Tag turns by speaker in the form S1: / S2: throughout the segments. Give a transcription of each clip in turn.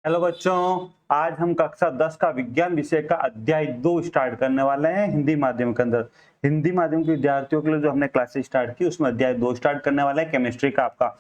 S1: Hello बच्चों, आज हम कक्षा 10 का विज्ञान विषय का अध्याय 2 स्टार्ट करने वाले हैं हिंदी माध्यम के अंदर। हिंदी माध्यम के विद्यार्थियों के लिए जो हमने क्लासेस स्टार्ट की उसमें अध्याय 2 स्टार्ट करने वाले हैं केमिस्ट्री का। आपका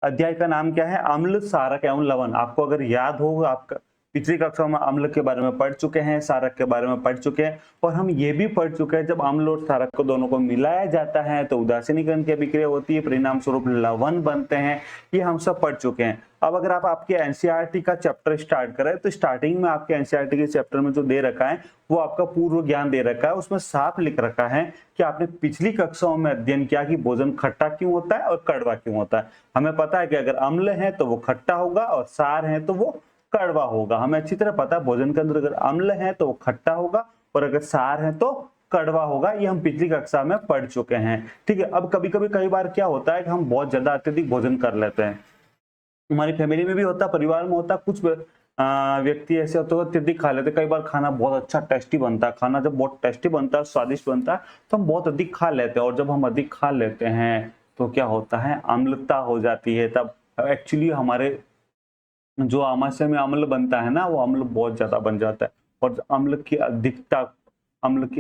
S1: अध्याय का नाम क्या है? अम्ल, सारक एवं लवण। आपको अगर याद हो, आपका पिछली कक्षा में अम्ल के बारे में पढ़ चुके हैं, सारक के बारे में पढ़ चुके हैं और हम ये भी पढ़ चुके हैं जब अम्ल और सारक को दोनों को मिलाया जाता है तो उदासीनीकरण की अभिक्रिया होती है, परिणाम स्वरूप लवण बनते हैं। ये हम सब पढ़ चुके हैं। अब अगर आप आपके एनसीईआरटी का चैप्टर स्टार्ट करें तो स्टार्टिंग में आपके एनसीईआरटी के चैप्टर में जो दे रखा है वो आपका पूर्व ज्ञान दे रखा है। उसमें साफ लिख रखा है कि आपने पिछली कक्षाओं में अध्ययन किया कि भोजन खट्टा क्यों होता है और कड़वा क्यों होता है। हमें पता है कि अगर अम्ल है तो वो खट्टा होगा और सार है तो वो कड़वा होगा। हमें अच्छी तरह पता है भोजन के अंदर अगर अम्ल है तो वो खट्टा होगा और अगर सार है तो कड़वा होगा। ये हम पिछली कक्षा में पढ़ चुके हैं। ठीक है। अब कई बार क्या होता है कि हम बहुत ज्यादा अत्यधिक भोजन कर लेते हैं। हमारी फैमिली में भी होता है, परिवार में होता है। कुछ व्यक्ति ऐसे होते हैं अत्यधिक खा लेते हैं। कई बार खाना बहुत अच्छा टेस्टी बनता है, खाना जब बहुत टेस्टी बनता है, स्वादिष्ट बनता है तो हम बहुत अधिक खा लेते हैं और जब हम अधिक खा लेते हैं तो क्या होता है, अम्लता हो जाती है। तब एक्चुअली हमारे जो आमाशय में अम्ल बनता है ना, वो अम्ल बहुत ज्यादा बन जाता है और अम्ल की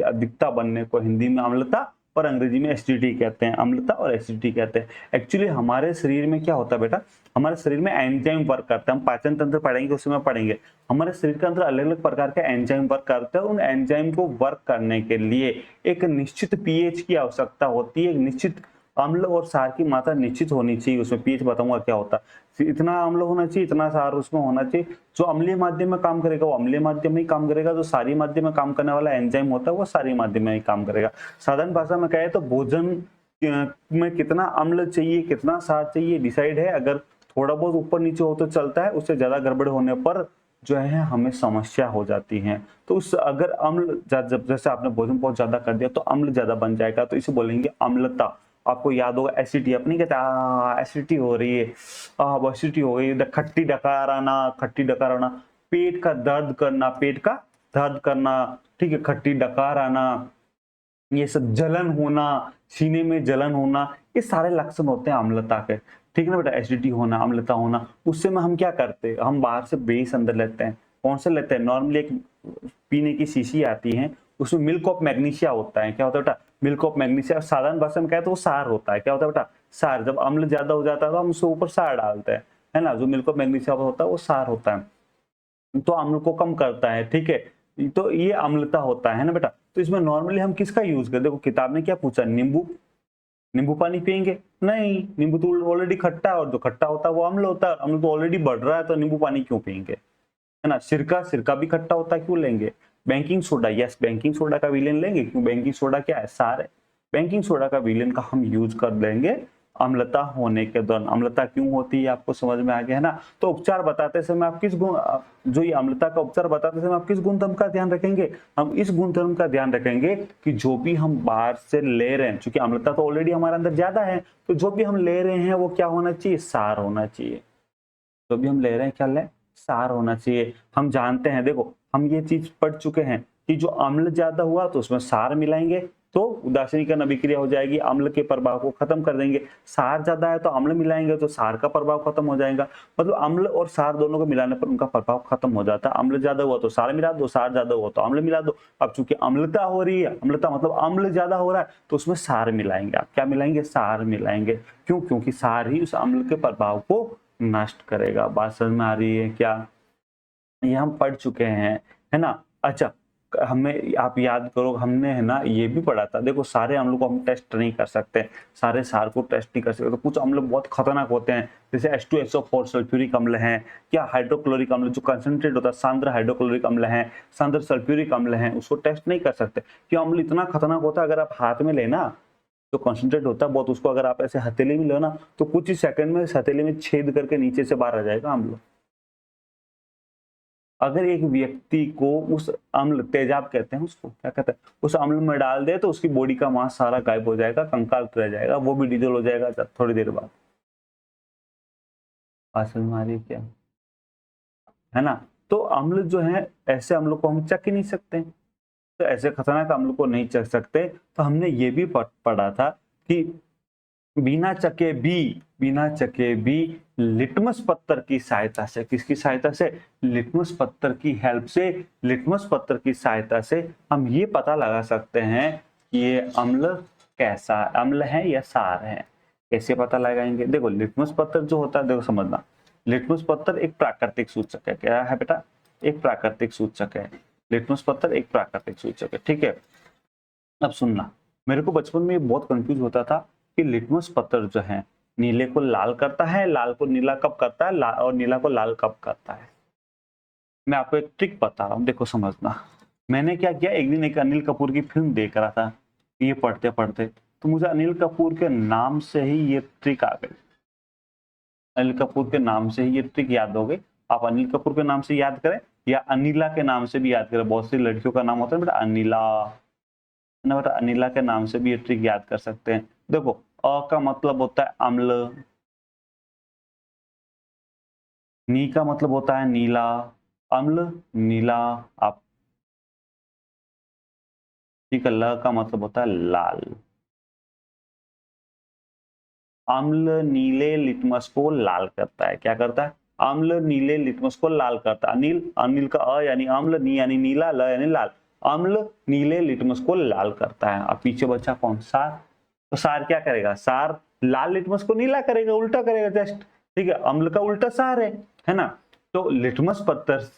S1: अधिकता बनने को हिंदी में अम्लता और अंग्रेजी में एसिडिटी कहते हैं। अम्लता और एसिडिटी कहते हैं। एक्चुअली हमारे शरीर में क्या होता है बेटा, हमारे शरीर में एंजाइम वर्क करता है। हम पाचन तंत्र पढ़ेंगे, उसमें पढ़ेंगे। हमारे शरीर के अंदर अलग अलग प्रकार के एंजाइम वर्क करते हैं। उन एंजाइम को वर्क करने के लिए एक निश्चित पीएच की आवश्यकता होती है। एक निश्चित अम्ल और सार की मात्रा निश्चित होनी चाहिए। उसमें पीएच बताऊंगा क्या होता है। इतना अम्ल होना चाहिए, इतना सार उसमें होना चाहिए। जो अम्लीय माध्यम में काम करेगा वो अम्लीय माध्यम में ही काम करेगा। जो सारी माध्यम में काम करने वाला एंजाइम होता है वो सारी माध्यम में ही काम करेगा। साधारण भाषा में कहे तो भोजन में कितना अम्ल चाहिए, कितना सार चाहिए डिसाइड है। अगर थोड़ा बहुत ऊपर नीचे हो तो चलता है, उससे ज्यादा गड़बड़ होने पर जो है हमें समस्या हो जाती है। तो उस अगर अम्ल जैसे आपने भोजन बहुत ज्यादा कर दिया तो अम्ल ज्यादा बन जाएगा, तो इसे बोलेंगे अम्लता। आपको याद होगा एसिडिटी, अपनी कहते एसिडिटी हो रही है, एसिडिटी हो गई, खट्टी डकार आना, खट्टी डकार आना, पेट का दर्द करना, पेट का दर्द करना, ठीक है, खट्टी डकार आना, ये सब जलन होना, सीने में जलन होना, ये सारे लक्षण होते हैं अम्लता के। ठीक है ना बेटा, एसिडिटी होना, अम्लता होना। उससे में हम क्या करते हैं, हम बाहर से बेस अंदर लेते हैं। कौन से लेते हैं? नॉर्मली एक पीने की शीशी आती है, उसमें मिल्क ऑफ मैग्नीशिया होता है। क्या होता है बेटा? Milk of magnesia. साधारण भाषा में कहे तो वो सार होता है। क्या होता है बेटा? सार। जब अम्ल ज्यादा हो जाता है तो हम उसके ऊपर सार डालते हैं, है ना। जो मिल्क ऑफ मैग्नीशिया होता है वो सार होता है, तो अम्ल को कम करता है। ठीक है, तो ये अम्लता होता है ना बेटा। तो इसमें नॉर्मली हम किसका यूज करते हैं? देखो किताब ने क्या पूछा, नींबू। नींबू पानी पियेंगे? नहीं, नींबू तो ऑलरेडी खट्टा है और जो खट्टा होता है वो अम्ल होता है। अम्ल तो ऑलरेडी बढ़ रहा है तो नींबू पानी क्यों पियेंगे, है ना। सिरका, सिरका भी खट्टा होता है, क्यों लेंगे। Baking soda, yes, baking soda का विलेन लेंगे, क्यों, बेकिंग सोडा क्या है, सार है। बेकिंग सोडा का विलेन का हम यूज कर लेंगे अम्लता होने के दौरान। अम्लता क्यों होती है आपको समझ में आ गया, है ना। तो उपचार बताते समय आप किस गुण, जो ये अम्लता का उपचार बताते समय आप किस गुणधर्म का ध्यान रखेंगे? हम इस गुणधर्म का ध्यान रखेंगे कि जो भी हम बाहर से ले रहे हैं, क्योंकि अम्लता तो ऑलरेडी हमारे अंदर ज्यादा है, तो जो भी हम ले रहे हैं वो क्या होना चाहिए, सार होना चाहिए। जो भी हम ले रहे हैं क्या लें, सार होना चाहिए। हम जानते हैं, देखो हम ये चीज पढ़ चुके हैं कि जो अम्ल ज्यादा हुआ तो उसमें सार मिलाएंगे तो उदासीनीकरण अभिक्रिया हो जाएगी, अम्ल के प्रभाव को खत्म कर देंगे। सार ज्यादा है तो अम्ल मिलाएंगे तो सार का प्रभाव खत्म हो जाएगा। मतलब अम्ल और सार दोनों को मिलाने पर उनका प्रभाव खत्म हो जाता है। अम्ल ज्यादा हुआ तो सार मिला दो, सार ज्यादा हुआ तो अम्ल मिला दो। अब चूंकि अम्लता हो रही है, अम्लता मतलब अम्ल ज्यादा हो रहा है, तो उसमें सार मिलाएंगे। आप क्या मिलाएंगे, सार मिलाएंगे। क्यों? क्योंकि सार ही उस अम्ल के प्रभाव को नष्ट करेगा। बात समझ में आ रही है क्या? ये हम पढ़ चुके हैं, है ना। अच्छा, हमें आप याद करो, हमने है ना ये भी पढ़ा था। देखो सारे अम्लों को हम टेस्ट नहीं कर सकते, सारे सार को टेस्ट नहीं कर सकते। तो कुछ अम्ल बहुत खतरनाक होते हैं, जैसे H2SO4 सल्फ्यूरिक अम्ल है, या हाइड्रोक्लोरिक अम्ल जो कंसंट्रेट होता है, सांद्र हाइड्रोक्लोरिक अम्ल है, सांद्र सल्फ्यूरिक अम्ल है, उसको टेस्ट नहीं कर सकते। क्यों? अम्ल इतना खतरनाक होता है, अगर आप हाथ में लेना जो कंसंट्रेट होता है बहुत, उसको अगर आप ऐसे हथेली में लो ना तो कुछ ही सेकंड में हथेली में छेद करके नीचे से बाहर आ जाएगा अम्ल। अगर एक व्यक्ति को उस अम्ल, तेजाब कहते हैं उसको, क्या कहते हैं, उस अम्ल में डाल दे तो उसकी बॉडी का मांस सारा गायब हो जाएगा, कंकाल रह जाएगा, वो भी डीजल हो जाएगा थोड़ी देर बाद। असल में आ रही है क्या, है ना। तो अम्ल जो है, ऐसे अम्लों को हम चख ही नहीं सकते। तो ऐसे खतरनाक अम्ल को नहीं चख सकते। तो हमने ये भी पढ़ा था कि बिना चके भी लिटमस पत्थर की सहायता से, किसकी सहायता से? लिटमस पत्थर की हेल्प से, लिटमस पत्थर की सहायता से हम ये पता लगा सकते हैं कि ये अम्ल कैसा अम्ल है या सार है। कैसे पता लगाएंगे? देखो लिटमस पत्थर जो होता है, देखो समझना, लिटमस पत्थर एक प्राकृतिक सूचक है। क्या है बेटा? एक प्राकृतिक सूचक है। लिटमस पत्थर एक प्राकृतिक सूचक है, ठीक है। अब सुनना, मेरे को बचपन में ये बहुत कंफ्यूज होता था कि लिटमस पत्थर जो है नीले को लाल करता है, लाल को नीला कब करता है, और नीला को लाल कब करता है। मैं आपको एक ट्रिक बता रहा हूँ, देखो समझना। मैंने क्या किया, एक दिन एक अनिल कपूर की फिल्म देख रहा था, ये पढ़ते पढ़ते तो मुझे अनिल कपूर के नाम से ही ये ट्रिक आ गई। अनिल कपूर के नाम से ही ये ट्रिक याद हो गई। आप अनिल कपूर के नाम से याद करें या अनिला के नाम से भी याद करें, बहुत सी लड़कियों का नाम होता है बेटा अनिला, ना बेटा अनिला के नाम से भी ये ट्रिक याद कर सकते हैं। देखो अ का मतलब होता है अम्ल, नी का मतलब होता है नीला, अम्ल नीला, आप ठीक है, ल का मतलब होता है लाल। अम्ल नीले लिटमस को लाल करता है। क्या करता है? अम्ल नीले लिटमस को लाल करता है। अनिल, अनिल का अ यानी अम्ल, नी यानी नीला, ल यानी लाल। अम्ल नीले लिटमस को लाल करता है। अब पीछे बचा कौन? सार। तो सार क्या करेगा? सार लाल लिटमस को नीला करेगा, उल्टा करेगा जस्ट, ठीक है। अम्ल का उल्टा सार है ना। तो लिटमस पत्थर,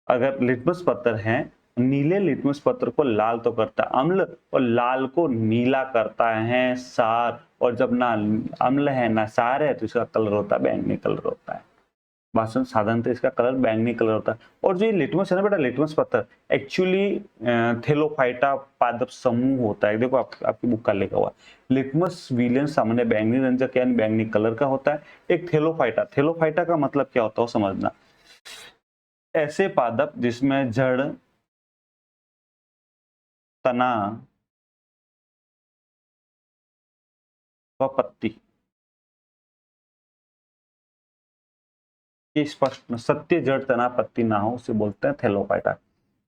S1: अगर लिटमस पत्थर है, नीले लिटमस पत्थर को लाल तो करता है अम्ल, और लाल को नीला करता है सार। और जब ना अम्ल है ना सार है तो इसका कलर होता है बैंगनी कलर होता है। भाषण साधारणतः इसका कलर बैंगनी कलर होता है। और जो ये लिटमस है ना बेटा, लिटमस पत्थर एक्चुअली थेलोफाइटा पादप समूह होता है। देखो आपकी बुक का लिखा हुआ है, लिटमस विलेन सामान्य बैंगनी रंजक यानी बैंगनी कलर का होता है। एक थेलोफाइटा, थेलोफाइटा का मतलब क्या होता है समझना, ऐसे पादप जिसमें जड़, तना व पत्ती की स्पष्ट सत्य जड़ तना पत्ती ना हो उसे बोलते हैं थेलोफाइटा।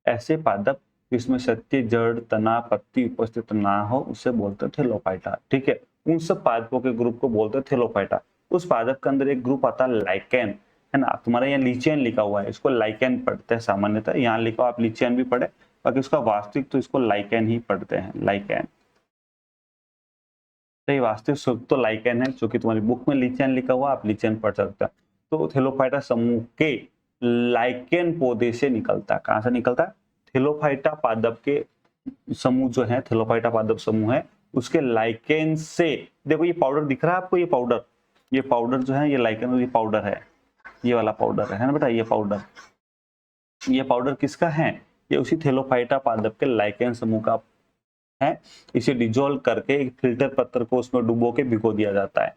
S1: ऐसे पादप जिसमें सत्य जड़ तना पत्ती उपस्थित ना हो उसे बोलते हैं थेलोफाइटा, ठीक है। उन सब पादपों के ग्रुप को बोलते हैं थेलोफाइटा। उस पादप के अंदर एक ग्रुप आता है लाइकेन, है ना। तुम्हारा यहाँ लीचियन लिखा हुआ है, इसको लाइकेन पढ़ते हैं सामान्यतः। यहाँ लिखा आप लीचियन भी पढ़े, बाकी उसका वास्तविक तो इसको लाइकेन ही पढ़ते हैं, लाइकेन। सही, वास्तविक शुद्ध तो लाइकेन है, जो कि तुम्हारी बुक में लीचियन लिखा हुआ, आप लीचियन पढ़ सकते हैं। तो थेलोफाइटा समूह के लाइकेन पौधे से निकलता है। कहां से निकलता है? थेलोफाइटा पादप के समूह जो है, थेलोफाइटा पादप समूह है, उसके लाइकेन से। देखो ये पाउडर दिख रहा है आपको, ये पाउडर जो है ये लाइकेन, ये पाउडर है, ये वाला पाउडर है ना बेटा, ये पाउडर किसका है? ये उसी थेलोफाइटा पादप के लाइकेन समूह का है। इसे डिजोल्व करके एक फिल्टर पत्थर को उसमें डुबो के भिगो दिया जाता है।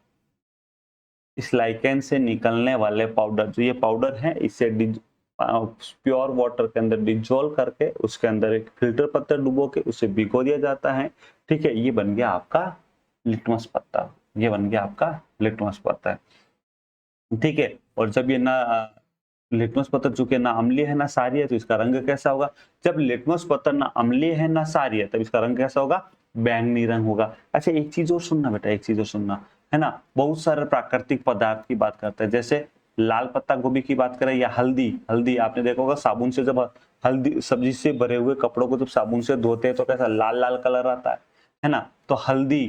S1: इस लाइकेन से निकलने वाले पाउडर, जो ये पाउडर है, इसे प्योर वाटर के अंदर डिजोल्व करके उसके अंदर एक फिल्टर पत्थर डुबो के उसे भिगो दिया जाता है, ठीक है। ये बन गया आपका लिटमस पत्थर, ये बन गया आपका लिटमस पत्थर, ठीक है। और जब ये ना लिटमस पत्थर चूंकि ना अम्लीय है ना सारी है, तो इसका रंग कैसा होगा? जब लिटमस पत्थर ना अम्लीय है ना सारी है, तब इसका रंग कैसा होगा? बैंगनी रंग होगा। अच्छा एक चीज और सुनना बेटा, एक चीज और सुनना, है ना। बहुत सारे प्राकृतिक पदार्थ की बात करते हैं, जैसे लाल पत्ता गोभी की बात करें या हल्दी। हल्दी आपने देखा होगा, साबुन से जब हल्दी सब्जी से भरे हुए कपड़ों को जब साबुन से धोते हैं तो कैसा लाल लाल कलर आता है ना। तो हल्दी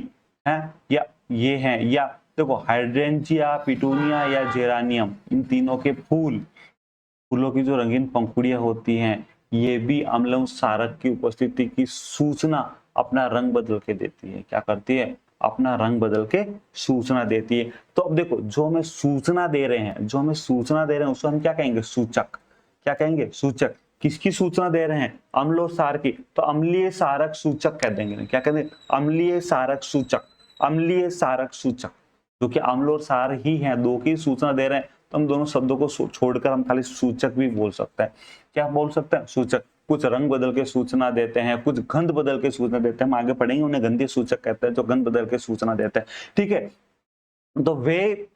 S1: है, या ये है, या देखो हाइड्रेंजिया, पिटूनिया या जेरानियम, इन तीनों के फूलों की जो रंगीन पंखुड़ियां होती हैं, ये भी अम्ल सारक की उपस्थिति की सूचना अपना रंग बदल के देती है। क्या करती है? अपना रंग बदल के सूचना देती है। तो अब देखो, जो हमें सूचना दे रहे हैं उसको हम क्या कहेंगे? सूचक। क्या कहेंगे? सूचक। किसकी सूचना दे रहे हैं? अम्ल और सार की, तो अम्लीय सारक सूचक कह देंगे। क्या कहते हैं? अम्लीय सारक सूचक, अम्लीय सारक सूचक, जो कि अम्ल और सार ही हैं, दो की सूचना दे रहे हैं, तो हम दोनों शब्दों को छोड़कर हम खाली सूचक भी बोल सकते हैं। क्या बोल सकते हैं? सूचक। कुछ रंग बदल के सूचना देते हैं, कुछ गंध बदल के सूचना देते हैं, हम आगे पढ़ेंगे, उन्हें गंधीय सूचक कहते हैं, जो गंध बदल के सूचना देते हैं, ठीक है। तो वे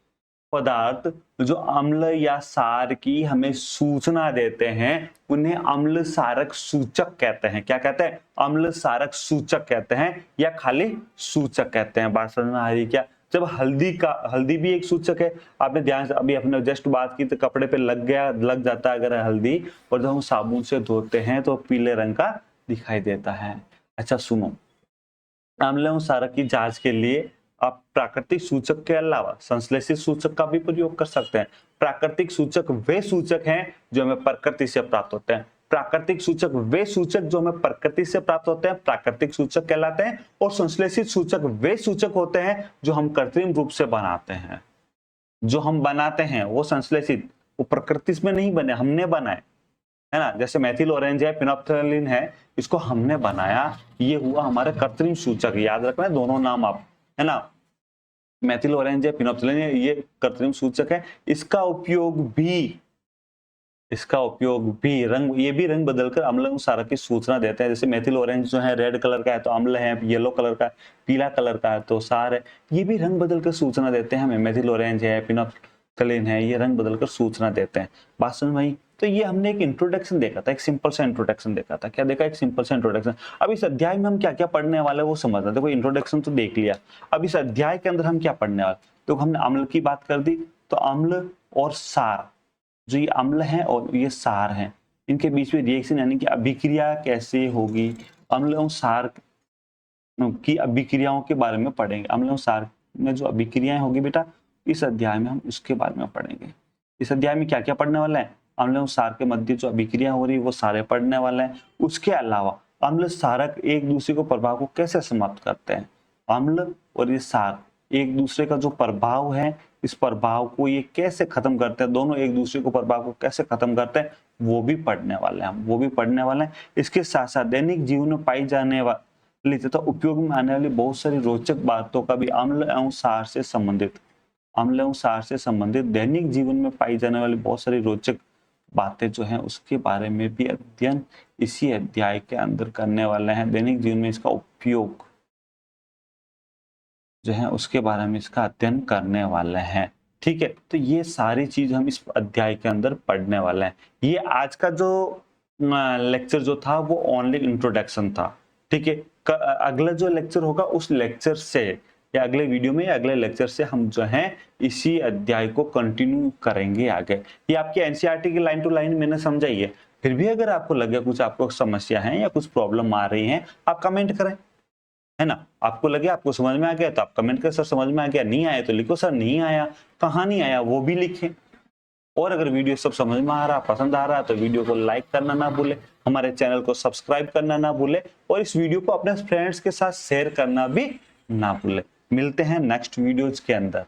S1: पदार्थ जो अम्ल या सार की हमें सूचना देते हैं, उन्हें अम्ल सारक सूचक कहते हैं। क्या कहते हैं? अम्ल सारक सूचक कहते हैं, या खाली सूचक कहते हैं। बात समझ में आ रही क्या? जब हल्दी भी एक सूचक है, आपने ध्यान से अभी अपने जस्ट बात की तो कपड़े पे लग जाता है अगर हल्दी, और जब हम साबुन से धोते हैं तो पीले रंग का दिखाई देता है। अच्छा सुनो, अम्ल एवं क्षारक की जांच के लिए आप प्राकृतिक सूचक के अलावा संश्लेषित सूचक का भी प्रयोग कर सकते हैं। प्राकृतिक सूचक वे सूचक हैं जो हमें प्रकृति से प्राप्त होते हैं। प्राकृतिक सूचक वे सूचक जो हमें प्रकृति से प्राप्त होते हैं प्राकृतिक सूचक कहलाते हैं, और संश्लेषित सूचक वे सूचक होते हैं जो हम कृत्रिम रूप से बनाते हैं। जो हम बनाते हैं वो संश्लेषित, वो प्रकृति में नहीं बने, हमने बनाए, है ना। जैसे मेथिल ऑरेंज है, फिनोप्थेलिन है, इसको हमने बनाया, ये हुआ हमारे कृत्रिम सूचक। याद रखना दोनों नाम आप, है ना। मेथिल ऑरेंज है, फिनोप्थेलिन है, ये कृत्रिम सूचक है। इसका उपयोग भी रंग, ये भी रंग बदलकर अम्ल एवं क्षारक की सूचना देते हैं। जैसे मेथिल ऑरेंज जो है रेड कलर का है तो अम्ल है, येलो कलर का, पीला कलर का है तो क्षार है। ये भी रंग बदलकर सूचना देते हैं हमें। मेथिल ऑरेंज है, फिनोप्थेलिन है, ये रंग बदलकर सूचना देते हैं। बात समझ में आई? तो ये हमने एक इंट्रोडक्शन देखा था, एक सिंपल सा इंट्रोडक्शन देखा था। क्या देखा? एक सिंपल सा इंट्रोडक्शन। अब इस अध्याय में हम क्या क्या पढ़ने वाले वो समझना। देखो इंट्रोडक्शन तो देख लिया, अब इस अध्याय के अंदर हम क्या पढ़ने वाले। तो हमने अम्ल की बात कर दी, तो अम्ल और क्षार, जो ये अम्ल है और ये क्षार है, इनके बीच में रिएक्शन यानी कि अभिक्रिया कैसे होगी, अम्ल और क्षार की अभिक्रियाओं के बारे में पढ़ेंगे। अम्ल और क्षार में जो अभिक्रियाएं होगी बेटा, इस अध्याय में हम उसके बारे में पढ़ेंगे। इस अध्याय में क्या क्या पढ़ने वाला है? अम्ल और क्षार के मध्य जो अभिक्रिया हो रही है वो सारे पढ़ने वाले हैं। उसके अलावा अम्ल क्षारक एक दूसरे को प्रभाव को कैसे समाप्त करते हैं, अम्ल और ये क्षार एक दूसरे का जो प्रभाव है, इस प्रभाव को ये कैसे खत्म करते हैं, दोनों एक दूसरे को प्रभाव को कैसे खत्म करते हैं, वो भी पढ़ने वाले हैं हम, वो भी पढ़ने वाले हैं। इसके साथ साथ दैनिक जीवन में पाई जाने वाली तथा उपयोग में आने वाली बहुत सारी रोचक बातों का भी अम्ल एवं क्षार से संबंधित दैनिक जीवन में पाई जाने वाली बहुत सारी रोचक बातें जो हैं उसके बारे में भी अध्ययन इसी अध्याय के अंदर करने वाले हैं। दैनिक जीवन में इसका उपयोग जो है उसके बारे में इसका अध्ययन करने वाले हैं। ठीक है, तो ये सारी चीज हम इस अध्याय के अंदर पढ़ने वाले हैं। ये आज का जो लेक्चर जो था वो ओनली इंट्रोडक्शन था। ठीक है, अगला जो लेक्चर होगा उस लेक्चर से या अगले वीडियो में या अगले लेक्चर से हम जो है इसी अध्याय को कंटिन्यू करेंगे आगे। ये आपकी एनसीईआरटी की लाइन टू लाइन मैंने समझाई है। फिर भी अगर आपको लगे कुछ आपको समस्या है या कुछ प्रॉब्लम आ रही है, आप कमेंट करें, है ना। आपको लगे आपको समझ में आ गया तो आप कमेंट करें, सर समझ में आ गया, नहीं आया तो लिखो सर नहीं आया, कहाँ नहीं आया वो भी लिखें। और अगर वीडियो सब समझ में आ रहा, पसंद आ रहा, तो वीडियो को लाइक करना ना भूले, हमारे चैनल को सब्सक्राइब करना ना भूले, और इस वीडियो को अपने फ्रेंड्स के साथ शेयर करना भी ना भूले। मिलते हैं नेक्स्ट वीडियोज के अंदर।